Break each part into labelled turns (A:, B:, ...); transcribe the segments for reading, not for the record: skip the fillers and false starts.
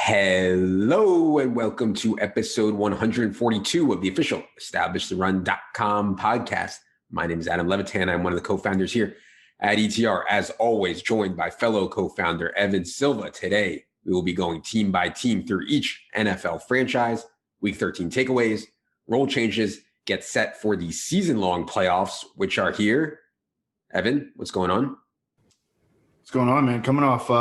A: Hello and welcome to episode 142 of the official EstablishTheRun.com podcast. My name is Adam Levitan. I'm one of the co-founders here at ETR. As always, joined by fellow co-founder Evan Silva. Today, we will be going team by team through each NFL franchise, Week 13 takeaways, role changes, get set for the season-long playoffs, which are here. Evan, what's going on?
B: What's going on, man? Coming off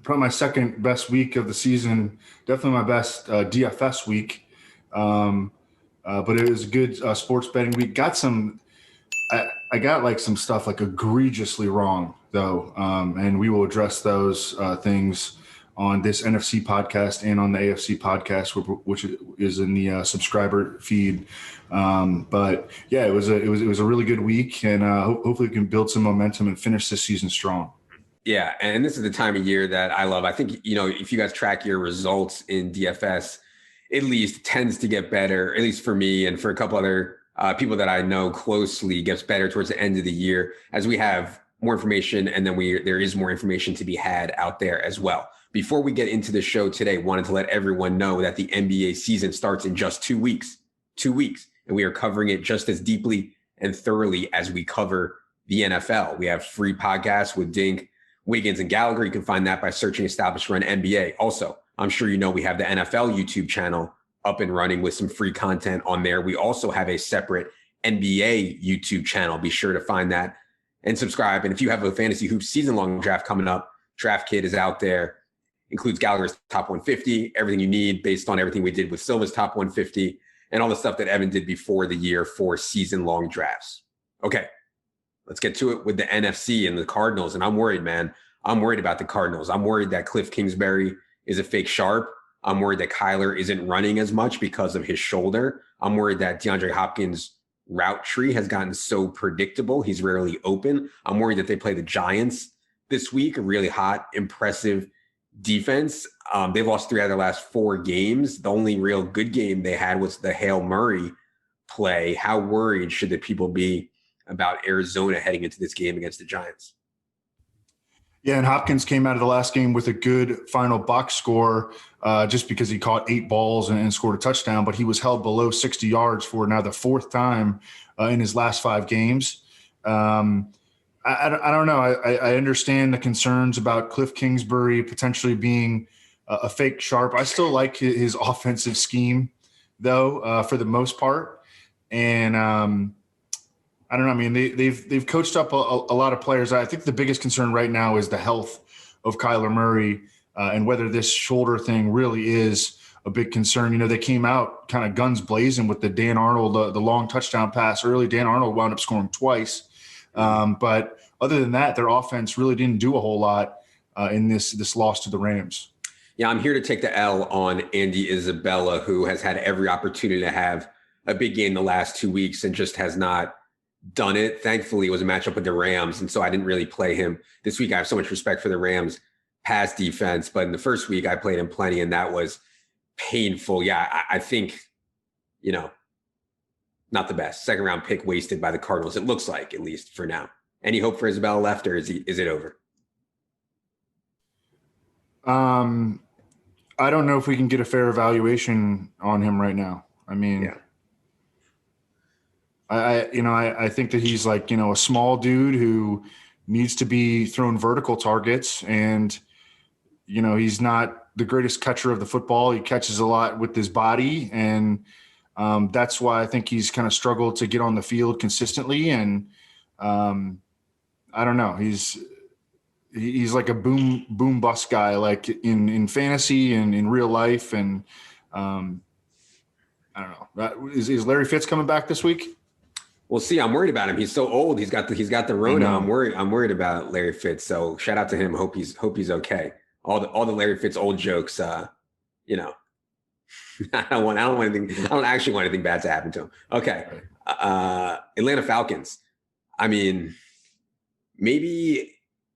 B: probably my second best week of the season, definitely my best DFS week. But it was a good sports betting week. I got like some stuff like egregiously wrong though. And we will address those things on this NFC podcast and on the AFC podcast, which is in the subscriber feed. But yeah, it was a really good week, and hopefully we can build some momentum and finish this season strong.
A: Yeah, and this is the time of year that I love. I think, if you guys track your results in DFS, at least it tends to get better, at least for me and for a couple other people that I know closely, gets better towards the end of the year as we have more information, and then there is more information to be had out there as well. Before we get into the show today, wanted to let everyone know that the NBA season starts in just 2 weeks, and we are covering it just as deeply and thoroughly as we cover the NFL. We have free podcasts with Dink, Wiggins, and Gallagher. You can find that by searching Established Run NBA. Also, I'm sure you know we have the NFL YouTube channel up and running with some free content on there. We also have a separate NBA YouTube channel. Be sure to find that and subscribe. And if you have a Fantasy Hoops season-long draft coming up, Draft Kit is out there. Includes Gallagher's top 150, everything you need based on everything we did with Silva's top 150, and all the stuff that Evan did before the year for season-long drafts. Okay, let's get to it with the NFC and the Cardinals. And I'm worried, man. I'm worried about the Cardinals. I'm worried that Cliff Kingsbury is a fake sharp. I'm worried that Kyler isn't running as much because of his shoulder. I'm worried that DeAndre Hopkins' route tree has gotten so predictable. He's rarely open. I'm worried that they play the Giants this week, a really hot, impressive defense. They've lost 3 out of their last 4 games. The only real good game they had was the Hail Murray play. How worried should the people be about Arizona heading into this game against the Giants?
B: Yeah, and Hopkins came out of the last game with a good final box score just because he caught 8 balls and scored a touchdown, but he was held below 60 yards for now the 4th time in his last 5 games. I don't know. I understand the concerns about Cliff Kingsbury potentially being a fake sharp. I still like his offensive scheme, though, for the most part. And I don't know. I mean, they've coached up a lot of players. I think the biggest concern right now is the health of Kyler Murray and whether this shoulder thing really is a big concern. They came out kind of guns blazing with the Dan Arnold, the long touchdown pass early. Dan Arnold wound up scoring twice. But other than that, their offense really didn't do a whole lot in this loss to the Rams.
A: Yeah, I'm here to take the L on Andy Isabella, who has had every opportunity to have a big game the last 2 weeks and just has not done it. Thankfully, it was a matchup with the Rams, and so I didn't really play him this week. I have so much respect for the Rams' pass defense, but in the first week, I played him plenty, and that was painful. Yeah, I think, not the best. Second-round pick wasted by the Cardinals, it looks like, at least for now. Any hope for Isabella left, or is it over?
B: I don't know if we can get a fair evaluation on him right now. I mean, yeah. I think that he's like, a small dude who needs to be thrown vertical targets, and, he's not the greatest catcher of the football. He catches a lot with his body, and that's why I think he's kind of struggled to get on the field consistently. And I don't know. He's like a boom bust guy, like in fantasy and in real life. And I don't know. Is Larry Fitz coming back this week?
A: We'll see. I'm worried about him. He's so old. He's got the Rona. I'm worried about Larry Fitz. So shout out to him. Hope he's okay. All the Larry Fitz old jokes. I don't actually want anything bad to happen to him. Okay. Atlanta Falcons. I mean, maybe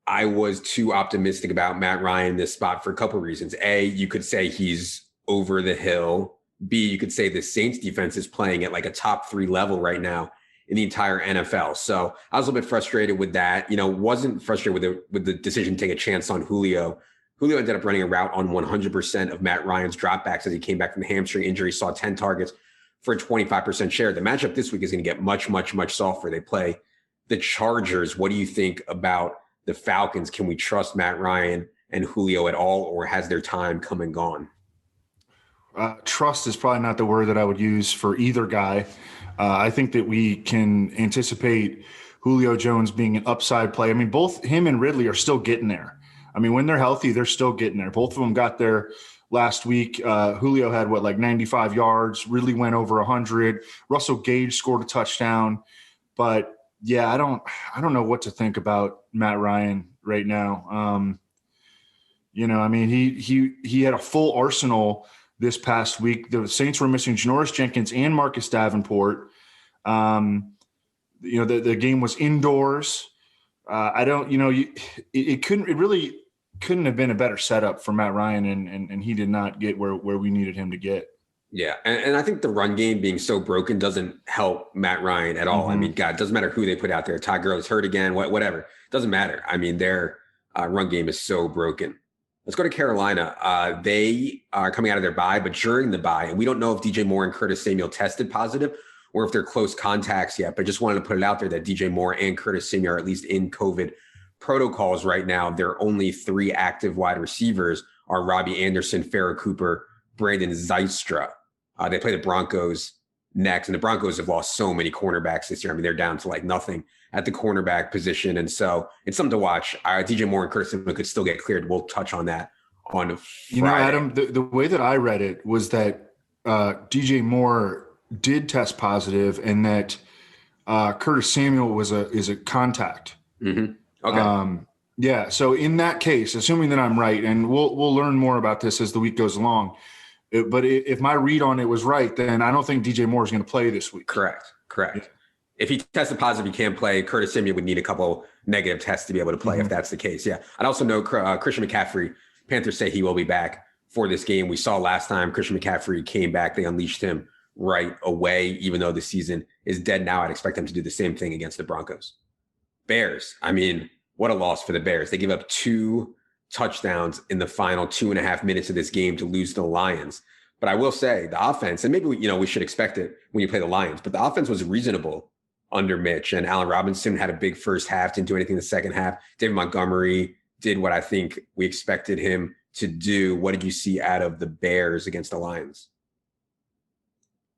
A: I was too optimistic about Matt Ryan in this spot for a couple of reasons. A, you could say he's over the hill. B, you could say the Saints defense is playing at like a top 3 level right now in the entire NFL. So I was a little bit frustrated with that. Wasn't frustrated with the decision to take a chance on Julio Julio ended up running a route on 100% of Matt Ryan's dropbacks as he came back from the hamstring injury, saw 10 targets for a 25% share. The matchup this week is going to get much, much, much softer. They play the Chargers. What do you think about the Falcons? Can we trust Matt Ryan and Julio at all, or has their time come and gone?
B: Trust is probably not the word that I would use for either guy. I think that we can anticipate Julio Jones being an upside play. I mean, both him and Ridley are still getting there. I mean, when they're healthy, they're still getting there. Both of them got there last week. Julio had 95 yards, Ridley went over 100. Russell Gage scored a touchdown. But yeah, I don't know what to think about Matt Ryan right now. I mean, he had a full arsenal this past week. The Saints were missing Janoris Jenkins and Marcus Davenport. The game was indoors. It really couldn't have been a better setup for Matt Ryan, and he did not get where we needed him to get.
A: Yeah, and I think the run game being so broken doesn't help Matt Ryan at all. Mm-hmm. I mean, God, it doesn't matter who they put out there. Todd Gurley's hurt again, whatever. It doesn't matter. I mean, their run game is so broken. Let's go to Carolina. They are coming out of their bye, but during the bye, and we don't know if DJ Moore and Curtis Samuel tested positive or if they're close contacts yet, but just wanted to put it out there that DJ Moore and Curtis Samuel are at least in COVID protocols right now. Their only 3 active wide receivers are Robbie Anderson, Farrah Cooper, Brandon Zystra. They play the Broncos next, and the Broncos have lost so many cornerbacks this year. I mean, they're down to nothing at the cornerback position. And so it's something to watch. DJ Moore and Curtis Samuel could still get cleared. We'll touch on that on Friday.
B: Adam, the way that I read it was that DJ Moore did test positive and that Curtis Samuel is a contact.
A: Mm-hmm. Okay.
B: Yeah. So in that case, assuming that I'm right, and we'll learn more about this as the week goes along, but if my read on it was right, then I don't think DJ Moore is going to play this week.
A: Correct.
B: Yeah.
A: If he tested positive, he can't play. Curtis Samuel would need a couple negative tests to be able to play. Mm-hmm. If that's the case. Yeah. I'd also know Christian McCaffrey, Panthers say he will be back for this game. We saw last time Christian McCaffrey came back, they unleashed him right away. Even though the season is dead now, I'd expect them to do the same thing against the Broncos. Bears. I mean, what a loss for the Bears. They give up 2 touchdowns in the final 2.5 minutes of this game to lose to the Lions. But I will say the offense, and maybe we should expect it when you play the Lions, but the offense was reasonable under Mitch, and Allen Robinson had a big first half, didn't do anything in the second half. David Montgomery did what I think we expected him to do. What did you see out of the Bears against the Lions?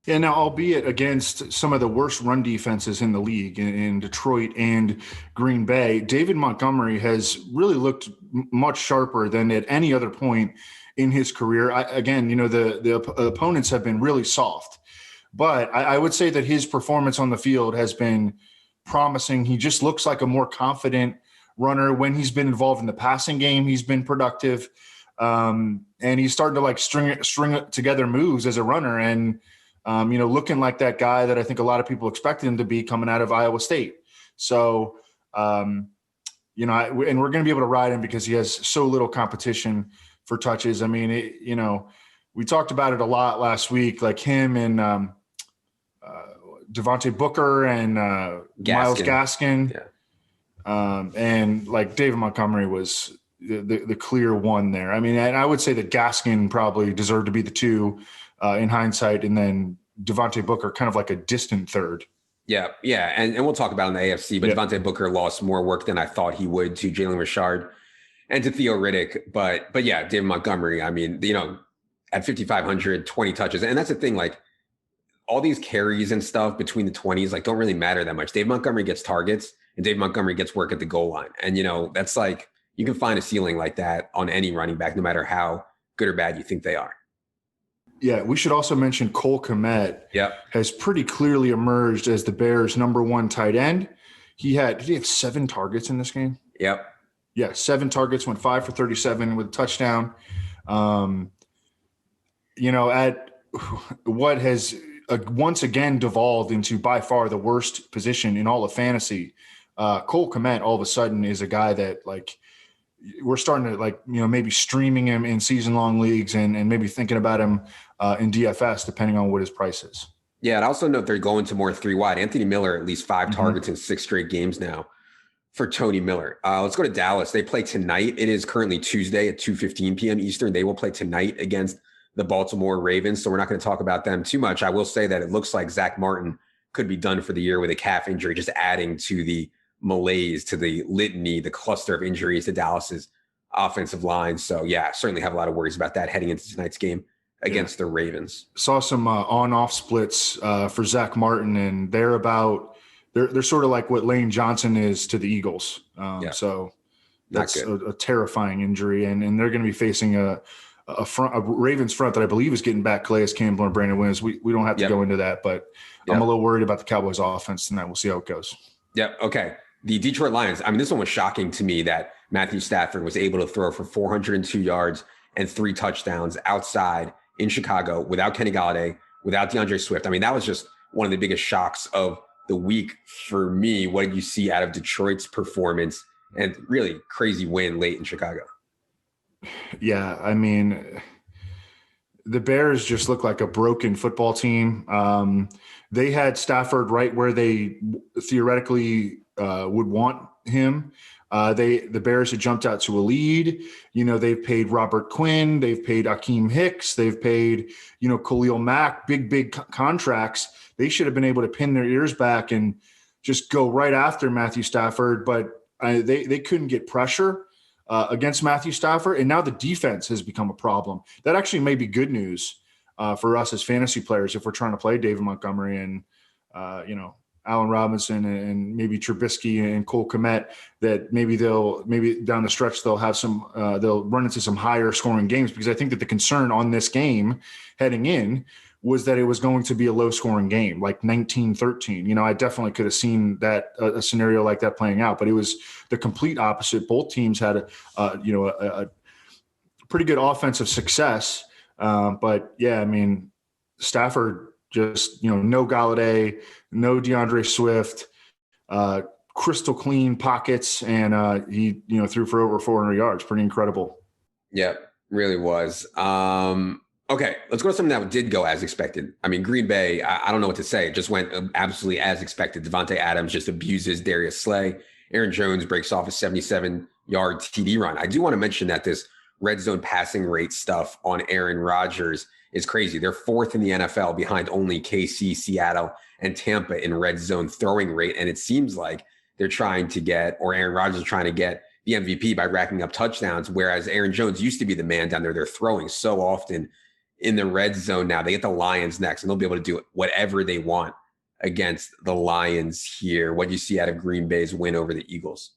B: Yeah, now, albeit against some of the worst run defenses in the league in Detroit and Green Bay, David Montgomery has really looked much sharper than at any other point in his career. The opponents have been really soft. But I would say that his performance on the field has been promising. He just looks like a more confident runner. When he's been involved in the passing game, he's been productive. And he's starting to string together moves as a runner and, looking like that guy that I think a lot of people expected him to be coming out of Iowa State. So, and we're going to be able to ride him because he has so little competition for touches. I mean, we talked about it a lot last week, like him and Devontae Booker and Myles Gaskin.
A: Yeah.
B: And David Montgomery was the clear one there. I mean, and I would say that Gaskin probably deserved to be the 2 in hindsight, and then Devontae Booker kind of like a distant third.
A: Yeah. And we'll talk about in the AFC, but Devontae Booker lost more work than I thought he would to Jalen Richard and to Theo Riddick. But yeah, David Montgomery, I mean, at 5,500, 20 touches. And that's the thing, all these carries and stuff between the 20s, don't really matter that much. Dave Montgomery gets targets and Dave Montgomery gets work at the goal line. And, that's you can find a ceiling like that on any running back, no matter how good or bad you think they are.
B: Yeah, we should also mention Cole Kmet has pretty clearly emerged as the Bears' number 1 tight end. Did he have 7 targets in this game?
A: Yep.
B: Yeah, 7 targets, went 5 for 37 with a touchdown. At what has once again devolved into by far the worst position in all of fantasy, Cole Kmet all of a sudden is a guy that we're starting to maybe streaming him in season-long leagues and maybe thinking about him in DFS depending on what his price is.
A: Yeah, and I also know they're going to more 3 wide. Anthony Miller at least 5 targets in 6 straight games now for Tony Miller. Let's go to Dallas. They play tonight. It is currently Tuesday at 2:15 p.m. Eastern. They will play tonight against the Baltimore Ravens. So we're not going to talk about them too much. I will say that it looks like Zach Martin could be done for the year with a calf injury, just adding to the malaise, to the litany, the cluster of injuries to Dallas's offensive line. So yeah, certainly have a lot of worries about that heading into tonight's game against the Ravens.
B: Saw some on-off splits for Zach Martin, and they're sort of like what Lane Johnson is to the Eagles. So that's a terrifying injury, and they're going to be facing a Ravens front that I believe is getting back Calais Campbell and Brandon Williams. We don't have to go into that, but I'm a little worried about the Cowboys offense tonight. We'll see how it goes.
A: Yep. Okay. The Detroit Lions. I mean, this one was shocking to me that Matthew Stafford was able to throw for 402 yards and 3 touchdowns outside in Chicago without Kenny Golladay, without DeAndre Swift. I mean, that was just one of the biggest shocks of the week for me. What did you see out of Detroit's performance and really crazy win late in Chicago?
B: Yeah, I mean, the Bears just look like a broken football team. They had Stafford right where they theoretically would want him. The Bears had jumped out to a lead. They've paid Robert Quinn. They've paid Akeem Hicks. They've paid, Khalil Mack, big contracts. They should have been able to pin their ears back and just go right after Matthew Stafford. But they couldn't get pressure against Matthew Stafford. And now the defense has become a problem. That actually may be good news for us as fantasy players if we're trying to play David Montgomery and, Allen Robinson and maybe Trubisky and Cole Kmet, that maybe down the stretch they'll have they'll run into some higher scoring games, because I think that the concern on this game heading in was that it was going to be a low scoring game, like 19-13. I definitely could have seen that a scenario like that playing out, but it was the complete opposite. Both teams had a pretty good offensive success. But yeah, I mean, Stafford just, no Golladay, no DeAndre Swift, crystal clean pockets. And he, threw for over 400 yards. Pretty incredible.
A: Yeah, really was. Okay, let's go to something that did go as expected. I mean, Green Bay, I don't know what to say. It just went absolutely as expected. Devontae Adams just abuses Darius Slay. Aaron Jones breaks off a 77-yard TD run. I do want to mention that this red zone passing rate stuff on Aaron Rodgers is crazy. They're 4th in the NFL behind only KC, Seattle, and Tampa in red zone throwing rate. And it seems like they're trying to get, or Aaron Rodgers is trying to get the MVP by racking up touchdowns, whereas Aaron Jones used to be the man down there. They're throwing so often in the red zone now. They get the Lions next, and they'll be able to do whatever they want against the Lions here. What do you see out of Green Bay's win over the Eagles?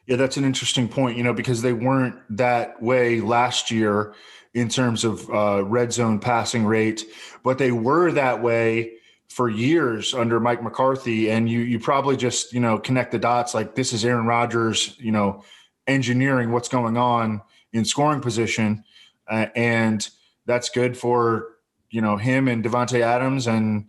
B: Yeah, that's an interesting point, because they weren't that way last year in terms of red zone passing rate, but they were that way for years under Mike McCarthy. And you probably just, connect the dots, like this is Aaron Rodgers, engineering what's going on in scoring position. And that's good for, him and Devontae Adams and,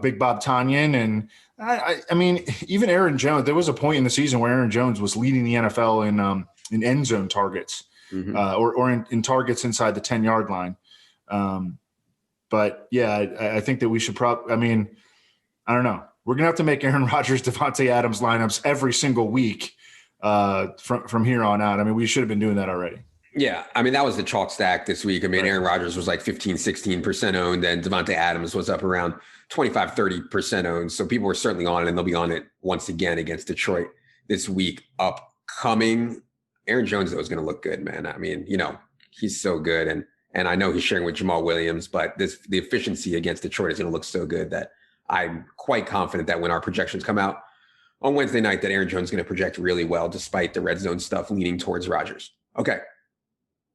B: Big Bob Tonyan. And I mean, even Aaron Jones, there was a point in the season where Aaron Jones was leading the NFL in end zone targets. Mm-hmm. or in targets inside the 10-yard line. But yeah, I think that we should I don't know. We're going to have to make Aaron Rodgers, Devontae Adams lineups every single week from here on out. I mean, we should have been doing that already.
A: Yeah. I mean, that was the chalk stack this week. I mean, Aaron Rodgers was like 16% owned, and Devontae Adams was up around 30% owned. So people were certainly on it, and they'll be on it once again against Detroit this week upcoming. Aaron Jones, though, is going to look good, man. I mean, he's so good. And I know he's sharing with Jamal Williams, but the efficiency against Detroit is going to look so good that I'm quite confident that when our projections come out on Wednesday night, that Aaron Jones is going to project really well, despite the red zone stuff leaning towards Rodgers. Okay.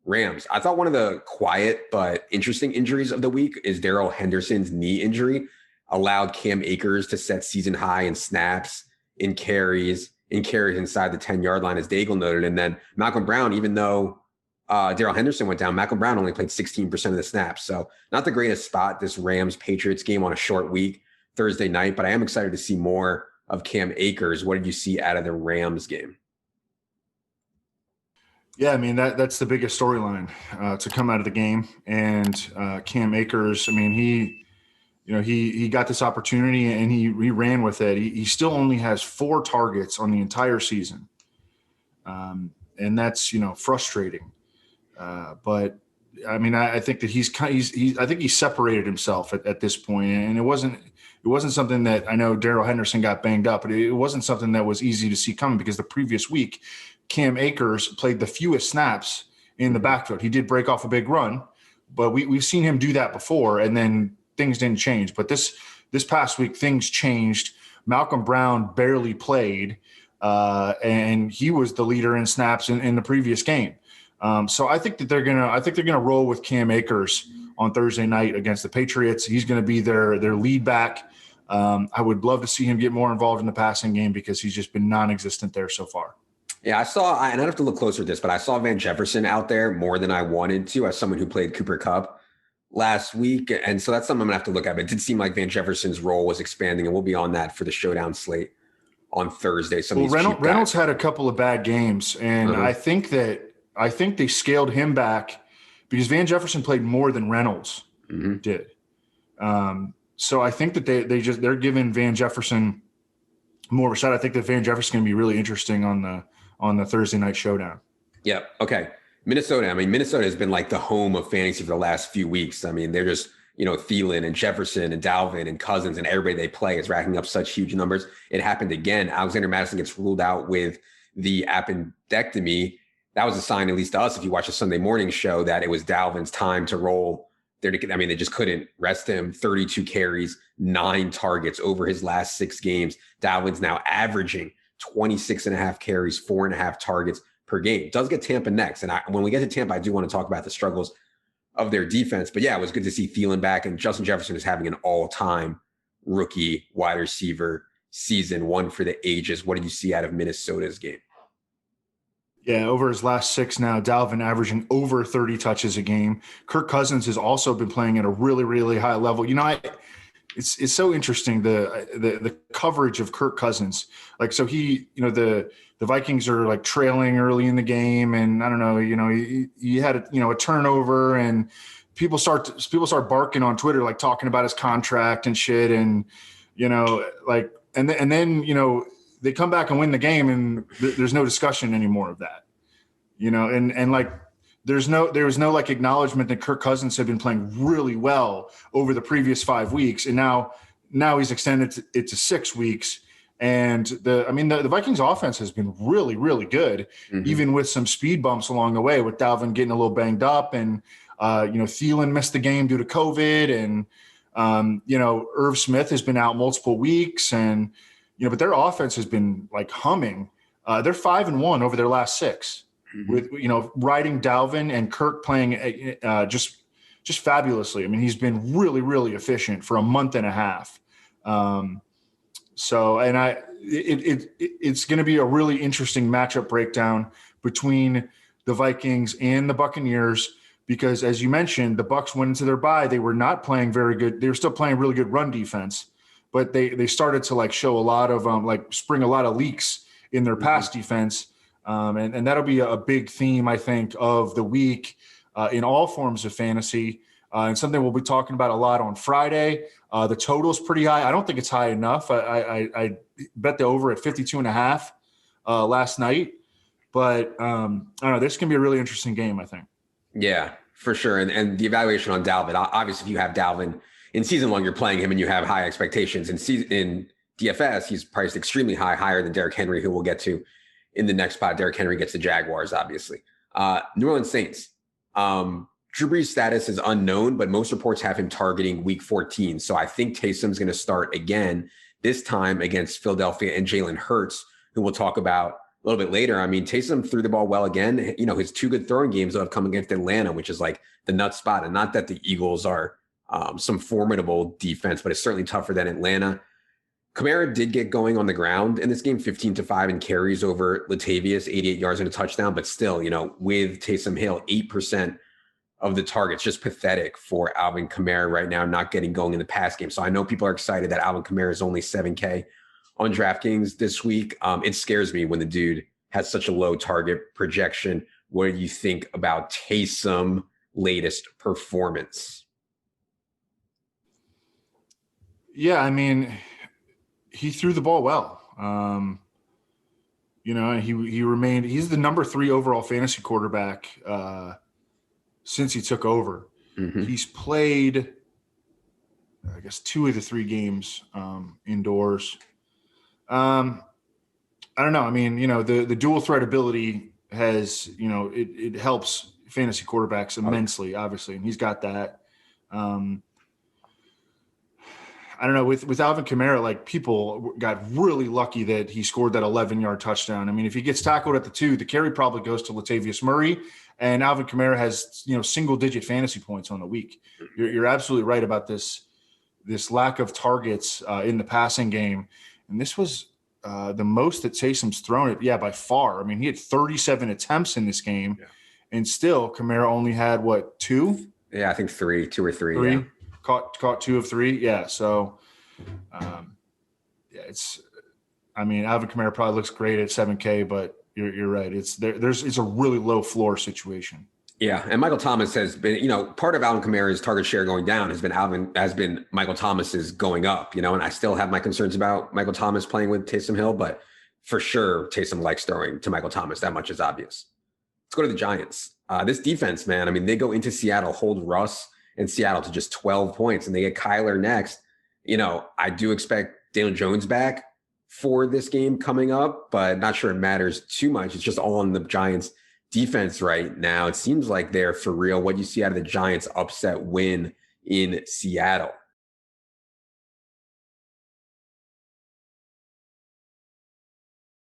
A: Rams. I thought one of the quiet but interesting injuries of the week is Darrell Henderson's knee injury. Allowed Cam Akers to set season high in snaps, in carries inside the 10-yard line, as Daigle noted. And then Malcolm Brown, even though Darrell Henderson went down, Malcolm Brown only played 16% of the snaps. So not the greatest spot, this Rams-Patriots game on a short week, Thursday night. But I am excited to see more of Cam Akers. What did you see out of the Rams game?
B: Yeah, I mean, that's the biggest storyline to come out of the game. And Cam Akers, I mean, he got this opportunity and he ran with it. He still only has 4 targets on the entire season. And that's, frustrating. But I mean, I think that I think he separated himself at this point, and it wasn't something that, I know Darrell Henderson got banged up, but it wasn't something that was easy to see coming, because the previous week, Cam Akers played the fewest snaps in the backfield. He did break off a big run, but we've seen him do that before, and then things didn't change. But this past week, things changed. Malcolm Brown barely played, and he was the leader in snaps in the previous game. So I think that they're gonna roll with Cam Akers on Thursday night against the Patriots. He's going to be their lead back. I would love to see him get more involved in the passing game, because he's just been non-existent there so far.
A: Yeah, and I'd have to look closer at this, but I saw Van Jefferson out there more than I wanted to, as someone who played Cooper Kupp last week. And so that's something I'm going to have to look at. But it did seem like Van Jefferson's role was expanding, and we'll be on that for the showdown slate on Thursday.
B: Reynolds had a couple of bad games, and I think they scaled him back because Van Jefferson played more than Reynolds did. So I think that they're giving Van Jefferson more of a shot. I think that Van Jefferson is going to be really interesting on the Thursday night showdown.
A: Yep. Okay. Minnesota. I mean, Minnesota has been like the home of fantasy for the last few weeks. I mean, they're just, Thielen and Jefferson and Dalvin and Cousins and everybody they play is racking up such huge numbers. It happened again. Alexander Mattison gets ruled out with the appendectomy. That was a sign, at least to us, if you watch the Sunday morning show, that it was Dalvin's time to roll. They just couldn't rest him. 32 carries, 9 targets over his last 6 games. Dalvin's now averaging 26.5 carries, 4.5 targets per game. Does get Tampa next. And when we get to Tampa, I do want to talk about the struggles of their defense. But yeah, it was good to see Thielen back. And Justin Jefferson is having an all-time rookie wide receiver season, one for the ages. What did you see out of Minnesota's game?
B: Yeah, over his last 6 now, Dalvin averaging over 30 touches a game. Kirk Cousins has also been playing at a really, really high level. It's so interesting, the coverage of Kirk Cousins. Like, so the Vikings are like trailing early in the game, and I don't know, he had a turnover, and people start barking on Twitter, like talking about his contract and shit, and and then they come back and win the game, and there's no discussion anymore of that, and like there was no like acknowledgement that Kirk Cousins had been playing really well over the previous 5 weeks, and now he's extended it to 6 weeks. And the Vikings offense has been really, really good, even with some speed bumps along the way, with Dalvin getting a little banged up, and Thielen missed the game due to COVID, and Irv Smith has been out multiple weeks, and but their offense has been like humming. They're 5-1 over their last 6, with riding Dalvin and Kirk playing just fabulously. I mean, he's been really, really efficient for a month and a half. It's going to be a really interesting matchup breakdown between the Vikings and the Buccaneers, because as you mentioned, the Bucs went into their bye. They were not playing very good. They were still playing really good run defense, but they started to like show a lot of spring a lot of leaks in their pass defense. And that'll be a big theme, I think, of the week in all forms of fantasy, and something we'll be talking about a lot on Friday. The total's pretty high. I don't think it's high enough. I bet the over at 52.5 last night, but I don't know. This can be a really interesting game, I think. Yeah,
A: for sure. And the evaluation on Dalvin, obviously, if you have Dalvin in season long, you're playing him and you have high expectations. In DFS, he's priced extremely high, higher than Derrick Henry, who we'll get to in the next spot. Derrick Henry gets the Jaguars, obviously. New Orleans Saints. Drew Brees' status is unknown, but most reports have him targeting week 14. So I think Taysom's going to start again, this time against Philadelphia and Jalen Hurts, who we'll talk about a little bit later. I mean, Taysom threw the ball well again. His 2 good throwing games have come against Atlanta, which is like the nut spot. And not that the Eagles are some formidable defense, but it's certainly tougher than Atlanta. Kamara did get going on the ground in this game, 15-5 in carries over Latavius, 88 yards and a touchdown. But still, with Taysom Hill, 8% of the targets, just pathetic for Alvin Kamara right now, not getting going in the pass game. So I know people are excited that Alvin Kamara is only 7K on DraftKings this week. It scares me when the dude has such a low target projection. What do you think about Taysom's latest performance?
B: Yeah, I mean, he threw the ball well. He remained. He's the number 3 overall fantasy quarterback since he took over.
A: Mm-hmm.
B: He's played, I guess, 2 of the 3 games indoors. I don't know. I mean, the dual threat ability has, it helps fantasy quarterbacks immensely, obviously, and he's got that. I don't know, with Alvin Kamara, like, people got really lucky that he scored that 11-yard touchdown. I mean, if he gets tackled at the 2, the carry probably goes to Latavius Murray, and Alvin Kamara has, single-digit fantasy points on the week. You're absolutely right about this lack of targets in the passing game, and this was the most that Taysom's thrown it, by far. I mean, he had 37 attempts in this game, and still Kamara only had, 2?
A: Yeah, I think 2 or 3.
B: 3.
A: Yeah.
B: Caught 2 of 3. Yeah. So, Alvin Kamara probably looks great at 7K, but you're right. It's a really low floor situation.
A: Yeah. And Michael Thomas has been, part of Alvin Kamara's target share going down has been Michael Thomas's going up, and I still have my concerns about Michael Thomas playing with Taysom Hill, but for sure, Taysom likes throwing to Michael Thomas. That much is obvious. Let's go to the Giants. This defense, man, I mean, they go into Seattle, hold Russ in Seattle to just 12 points, and they get Kyler next. I do expect Daniel Jones back for this game coming up, but not sure it matters too much. It's just all on the Giants defense right now. It seems like they're for real. What you see out of the Giants upset win in Seattle.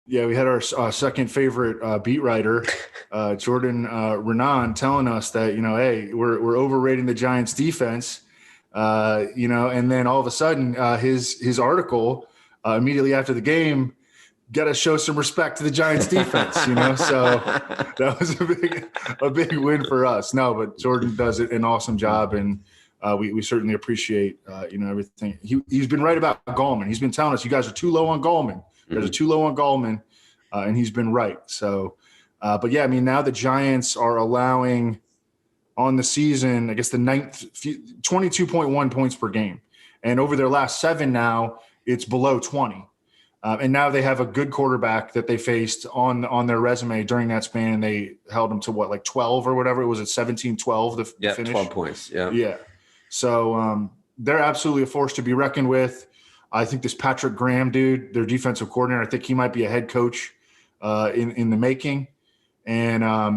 B: Yeah, we had our second favorite beat writer, Jordan Renan, telling us that, hey, we're overrating the Giants defense, and then all of a sudden his article immediately after the game, got to show some respect to the Giants defense, so that was a big win for us. No, but Jordan does an awesome job, and we certainly appreciate, everything. He's been right about Gallman. He's been telling us, you guys are too low on Gallman. There's a too low on Gallman, and he's been right. So, but yeah, I mean, now the Giants are allowing on the season, I guess the 22.1 points per game. And over their last 7 now, it's below 20. And now they have a good quarterback that they faced on their resume during that span. And they held them to 12 or whatever. It was at 17-12 to finish.
A: 12 points. Yeah.
B: Yeah. So they're absolutely a force to be reckoned with. I think this Patrick Graham dude, their defensive coordinator, I think he might be a head coach in the making. And I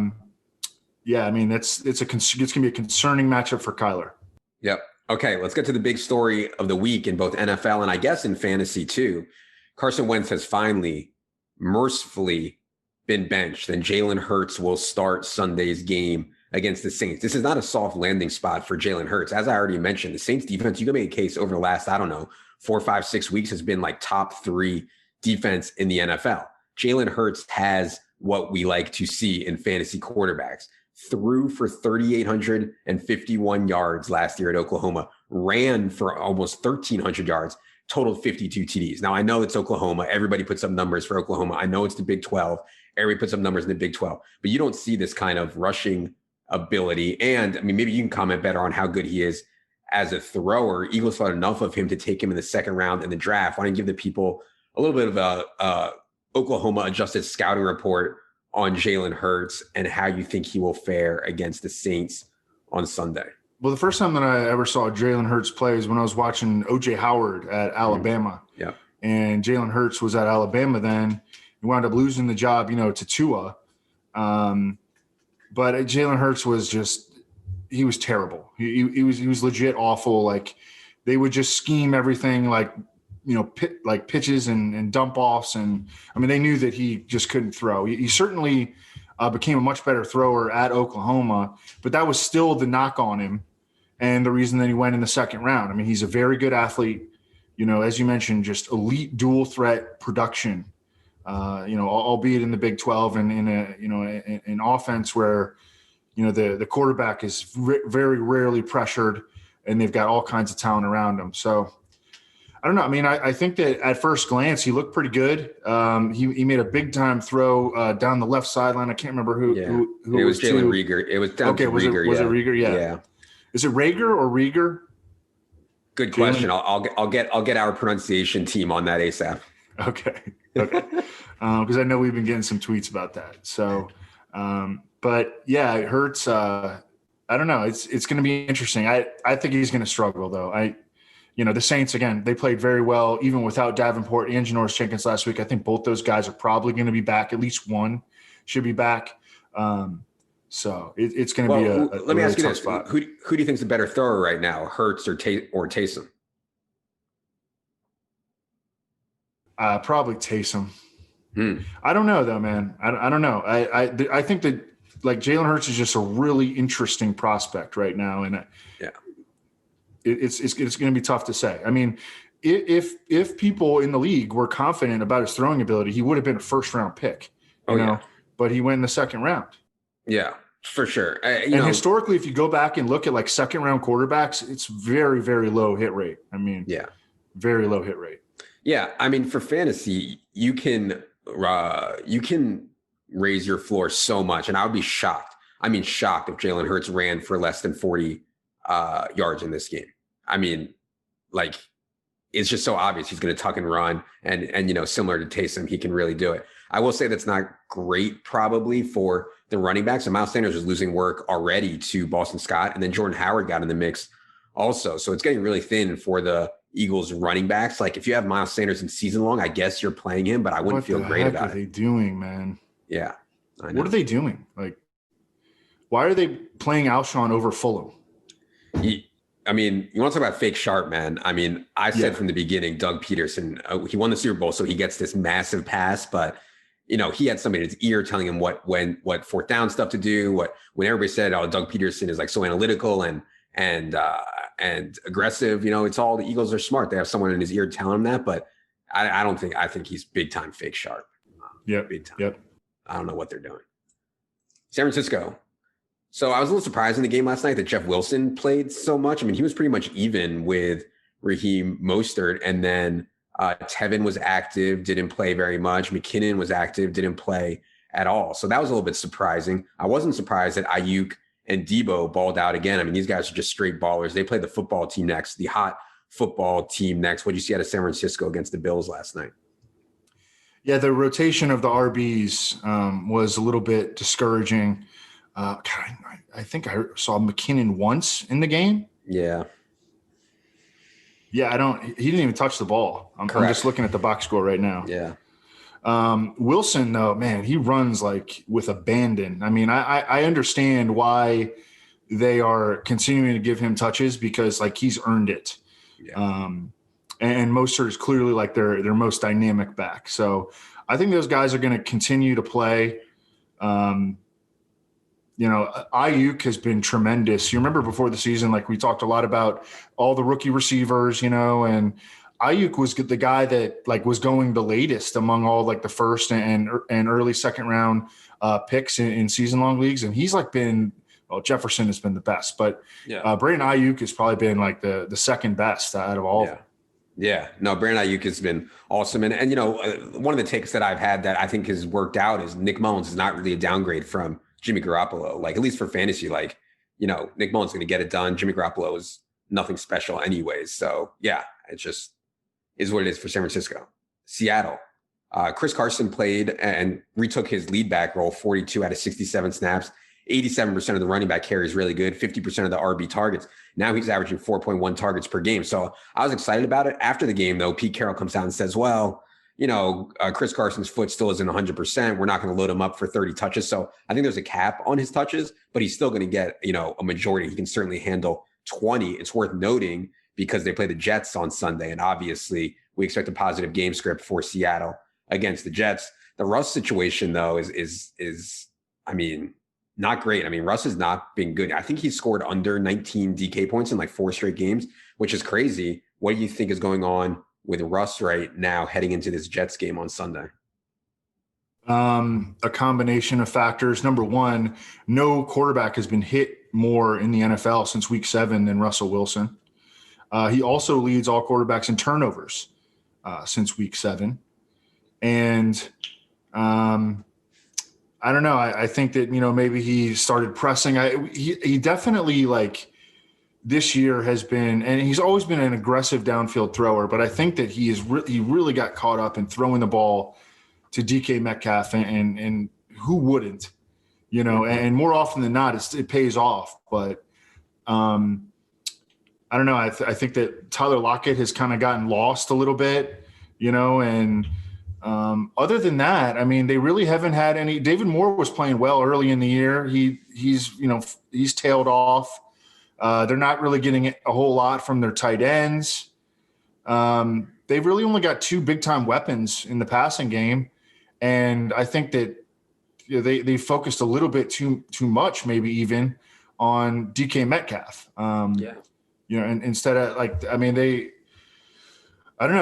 B: mean, it's going to be a concerning matchup for Kyler.
A: Yep. Okay, let's get to the big story of the week in both NFL and I guess in fantasy too. Carson Wentz has finally, mercifully been benched, and Jalen Hurts will start Sunday's game against the Saints. This is not a soft landing spot for Jalen Hurts. As I already mentioned, the Saints defense, you can make a case over the last, 4, 5, 6 weeks has been like top 3 defense in the NFL. Jalen Hurts has what we like to see in fantasy quarterbacks. Threw for 3,851 yards last year at Oklahoma, ran for almost 1,300 yards, totaled 52 TDs. Now, I know it's Oklahoma. Everybody puts up numbers for Oklahoma. I know it's the Big 12. Everybody puts up numbers in the Big 12. But you don't see this kind of rushing ability. And, I mean, maybe you can comment better on how good he is as a thrower. Eagles thought enough of him to take him in the second round in the draft. Why don't you give the people a little bit of a Oklahoma adjusted scouting report on Jalen Hurts and how you think he will fare against the Saints on Sunday?
B: Well, the first time that I ever saw Jalen Hurts play is when I was watching O.J. Howard at Alabama.
A: Yeah.
B: And Jalen Hurts was at Alabama then. He wound up losing the job, to Tua. But Jalen Hurts was he was terrible. He was legit awful. Like, they would just scheme everything pitches and dump offs. And I mean, they knew that he just couldn't throw. He certainly became a much better thrower at Oklahoma, but that was still the knock on him. And the reason that he went in the second round. I mean, he's a very good athlete, as you mentioned, just elite dual threat production, albeit in the Big 12 and in an offense where, the quarterback is very rarely pressured and they've got all kinds of talent around him. So I don't know. I mean, I think that at first glance, he looked pretty good. He made a big time throw down the left sideline. I can't remember who.
A: Yeah.
B: Who
A: it was Jalen Rieger. It was down to
B: was
A: Rieger.
B: Was it Rieger? Yeah. Is it Rager or Rieger?
A: Good question. I'll get our pronunciation team on that ASAP.
B: Okay. Because I know we've been getting some tweets about that. So, but yeah, it hurts. I don't know. It's going to be interesting. I think he's going to struggle though. The Saints, again, they played very well, even without Davenport and Janoris Jenkins last week. I think both those guys are probably going to be back. At least one should be back. So it's going to be a
A: let me
B: really
A: ask you
B: tough
A: this.
B: spot.
A: Who do you think is the better thrower right now, Hurts or Taysom?
B: Probably Taysom. I don't know though, man. I don't know. I think that like Jalen Hurts is just a really interesting prospect right now, and it's going to be tough to say. I mean, if people in the league were confident about his throwing ability, he would have been a first round pick. You know, but he went in the second round.
A: Yeah, for sure.
B: Historically, if you go back and look at like second round quarterbacks, it's very, very low hit rate. I mean, very low hit rate.
A: Yeah, I mean, for fantasy, you can raise your floor so much, and I would be shocked. I mean, shocked if Jalen Hurts ran for less than 40 yards in this game. I mean, like, it's just so obvious he's going to tuck and run, and similar to Taysom, he can really do it. I will say that's not great probably for the running backs. So Miles Sanders was losing work already to Boston Scott, and then Jordan Howard got in the mix also. So it's getting really thin for the Eagles running backs. Like if you have Miles Sanders in season long, I guess you're playing him, but I wouldn't feel great about it.
B: What are they doing, man?
A: Yeah. I know.
B: What are they doing? Like, why are they playing Alshon over Fulham?
A: I mean, you want to talk about fake sharp, man. I mean, I said from the beginning, Doug Peterson, he won the Super Bowl, so he gets this massive pass, but he had somebody in his ear telling him what fourth down stuff to do, when everybody said, oh, Doug Peterson is like so analytical and aggressive, it's all the Eagles are smart. They have someone in his ear telling him that, but I think he's big time fake sharp. Big time.
B: Yep.
A: I don't know what they're doing. San Francisco. So I was a little surprised in the game last night that Jeff Wilson played so much. I mean, he was pretty much even with Raheem Mostert, and then Tevin was active, didn't play very much. McKinnon was active, didn't play at all. So that was a little bit surprising. I wasn't surprised that Ayuk and Debo balled out again. I mean, these guys are just straight ballers. They play the football team next, the hot football team next. What did you see out of San Francisco against the Bills last night?
B: Yeah, the rotation of the RBs was a little bit discouraging. I think I saw McKinnon once in the game.
A: Yeah.
B: Yeah, he didn't even touch the ball. I'm just looking at the box score right now.
A: Yeah.
B: Wilson, though, man, he runs like with abandon. I mean, I understand why they are continuing to give him touches because like he's earned it. Yeah. And Mostert is clearly like their most dynamic back. So I think those guys are going to continue to play. Ayuk has been tremendous. You remember before the season, like we talked a lot about all the rookie receivers, and Ayuk was the guy that like was going the latest among all like the first and early second round picks in season long leagues. And he's like Jefferson has been the best, but Brandon Ayuk has probably been like the second best out of all of them.
A: Yeah, no, Brandon Ayuk has been awesome. And one of the takes that I've had that I think has worked out is Nick Mullins is not really a downgrade from Jimmy Garoppolo. Like, at least for fantasy, Nick Mullins is going to get it done. Jimmy Garoppolo is nothing special anyways. So, yeah, it just is what it is for San Francisco. Seattle. Chris Carson played and retook his lead back role, 42 out of 67 snaps. 87% of the running back carry is really good, 50% of the RB targets. Now he's averaging 4.1 targets per game. So I was excited about it. After the game, though, Pete Carroll comes out and says, well, Chris Carson's foot still isn't 100%. We're not going to load him up for 30 touches. So I think there's a cap on his touches, but he's still going to get, a majority. He can certainly handle 20. It's worth noting because they play the Jets on Sunday. And obviously we expect a positive game script for Seattle against the Jets. The Russ situation, though, is not great. I mean, Russ has not been good. I think he's scored under 19 DK points in like 4 straight games, which is crazy. What do you think is going on with Russ right now heading into this Jets game on Sunday?
B: A combination of factors. Number one, no quarterback has been hit more in the NFL since week 7 than Russell Wilson. He also leads all quarterbacks in turnovers since week 7. And I don't know. I think that, maybe he started pressing. He definitely this year has been, and he's always been an aggressive downfield thrower, but I think that he really got caught up in throwing the ball to DK Metcalf, and who wouldn't, and more often than not, it pays off. But I don't know. I think that Tyler Lockett has kind of gotten lost a little bit, and other than that, I mean, they really haven't had any. David Moore was playing well early in the year. He's tailed off. They're not really getting a whole lot from their tight ends. They've really only got two big time weapons in the passing game. And I think that they focused a little bit too much, maybe even on DK Metcalf. And instead of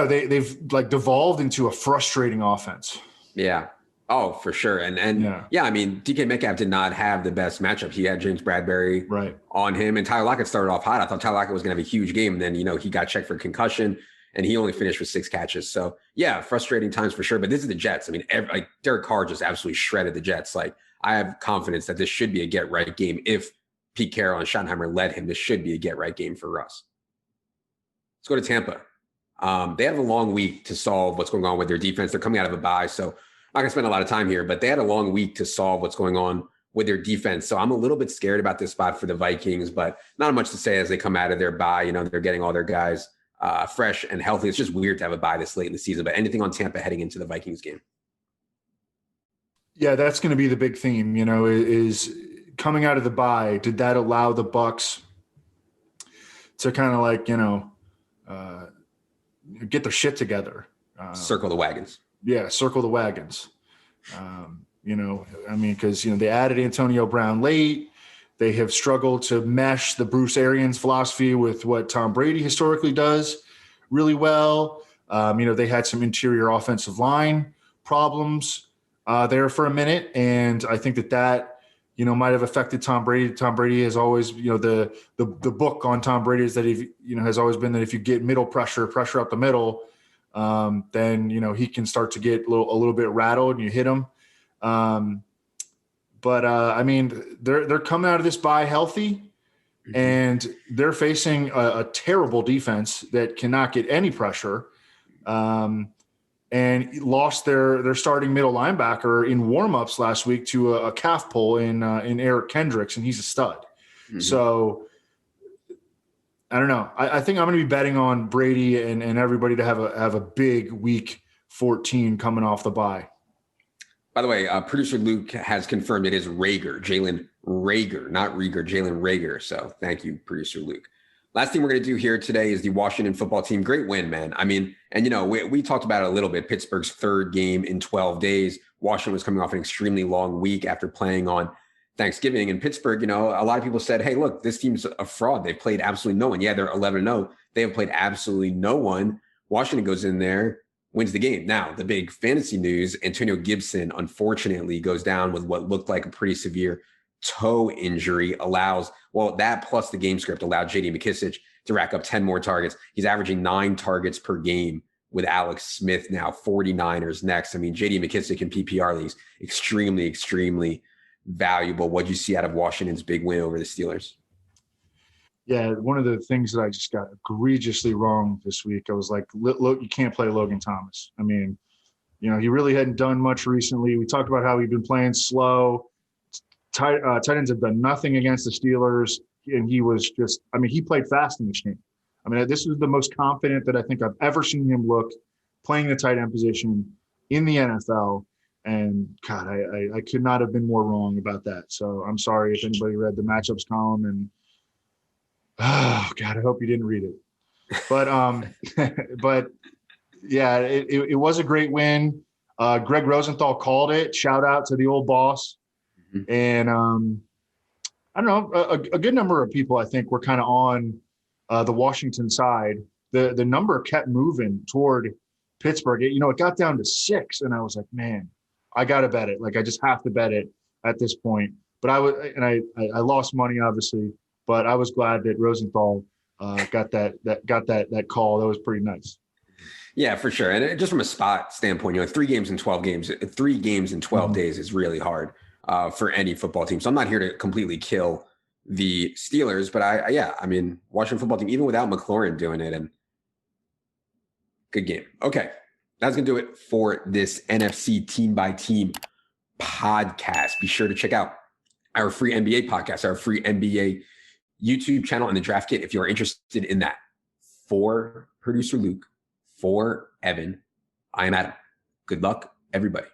B: they've like devolved into a frustrating offense.
A: Yeah. Oh, for sure. And I mean, DK Metcalf did not have the best matchup. He had James Bradbury on him, and Tyler Lockett started off hot. I thought Tyler Lockett was going to have a huge game. And then, he got checked for concussion, and he only finished with 6 catches. So, yeah, frustrating times for sure. But this is the Jets. I mean, Derek Carr just absolutely shredded the Jets. Like, I have confidence that this should be a get-right game. If Pete Carroll and Schottenheimer led him, this should be a get-right game for Russ. Let's go to Tampa. They have a long week to solve what's going on with their defense. They're coming out of a bye, so I'm not going to spend a lot of time here, but they had a long week to solve what's going on with their defense. So I'm a little bit scared about this spot for the Vikings, but not much to say as they come out of their bye. They're getting all their guys fresh and healthy. It's just weird to have a bye this late in the season, but anything on Tampa heading into the Vikings game?
B: Yeah, that's going to be the big theme, is coming out of the bye. Did that allow the Bucs to kind of like, get their shit together?
A: Circle the wagons.
B: Yeah, circle the wagons. Because, they added Antonio Brown late. They have struggled to mesh the Bruce Arians philosophy with what Tom Brady historically does really well. They had some interior offensive line problems there for a minute. And I think that might have affected Tom Brady. Tom Brady has always, the book on Tom Brady is that has always been that if you get middle pressure up the middle, then he can start to get a little bit rattled and you hit him. They're coming out of this bye healthy, and they're facing a terrible defense that cannot get any pressure, and lost their starting middle linebacker in warmups last week to a calf pull in Eric Kendricks, and he's a stud. Mm-hmm. So I don't know. I think I'm going to be betting on Brady and everybody to have a big week 14 coming off the bye.
A: By the way, producer Luke has confirmed it is Rager, Jalen Rager, not Rieger, Jalen Rager. So thank you, producer Luke. Last thing we're going to do here today is the Washington football team. Great win, man. I mean, and we talked about it a little bit. Pittsburgh's 3rd game in 12 days. Washington was coming off an extremely long week after playing on Thanksgiving. In Pittsburgh, a lot of people said, hey, look, this team's a fraud. They've played absolutely no one. Yeah, they're 11-0. They have played absolutely no one. Washington goes in there, wins the game. Now, the big fantasy news, Antonio Gibson, unfortunately, goes down with what looked like a pretty severe toe injury. That plus the game script allowed J.D. McKissic to rack up 10 more targets. He's averaging 9 targets per game with Alex Smith now, 49ers next. I mean, J.D. McKissic in PPR leagues, extremely, extremely valuable. What'd you see out of Washington's big win over the Steelers?
B: Yeah, one of the things that I just got egregiously wrong this week, I was like, look, you can't play Logan Thomas. I mean, he really hadn't done much recently. We talked about how he'd been playing slow. Tight ends have done nothing against the Steelers, and he was just – he played fast in this game. This was the most confident that I think I've ever seen him look playing the tight end position in the NFL, and, God, I could not have been more wrong about that. So I'm sorry if anybody read the matchups column, and, oh, God, I hope you didn't read it. But yeah, it was a great win. Greg Rosenthal called it. Shout out to the old boss. And I don't know, a good number of people, I think, were kind of on the Washington side. The number kept moving toward Pittsburgh. It got down to 6, and I was like, man, I got to bet it. Like, I just have to bet it at this point. But I lost money, obviously, but I was glad that Rosenthal got that call. That was pretty nice.
A: Yeah, for sure. And just from a spot standpoint, 3 games in 12 games, 3 games in 12 days is really hard for any football team. So I'm not here to completely kill the Steelers. But I mean, Washington football team, even without McLaurin doing it, and good game. Okay, that's going to do it for this NFC team by team podcast. Be sure to check out our free NBA podcast, our free NBA YouTube channel, and the draft kit if you're interested in that. For producer Luke, for Evan, I am Adam. Good luck, everybody.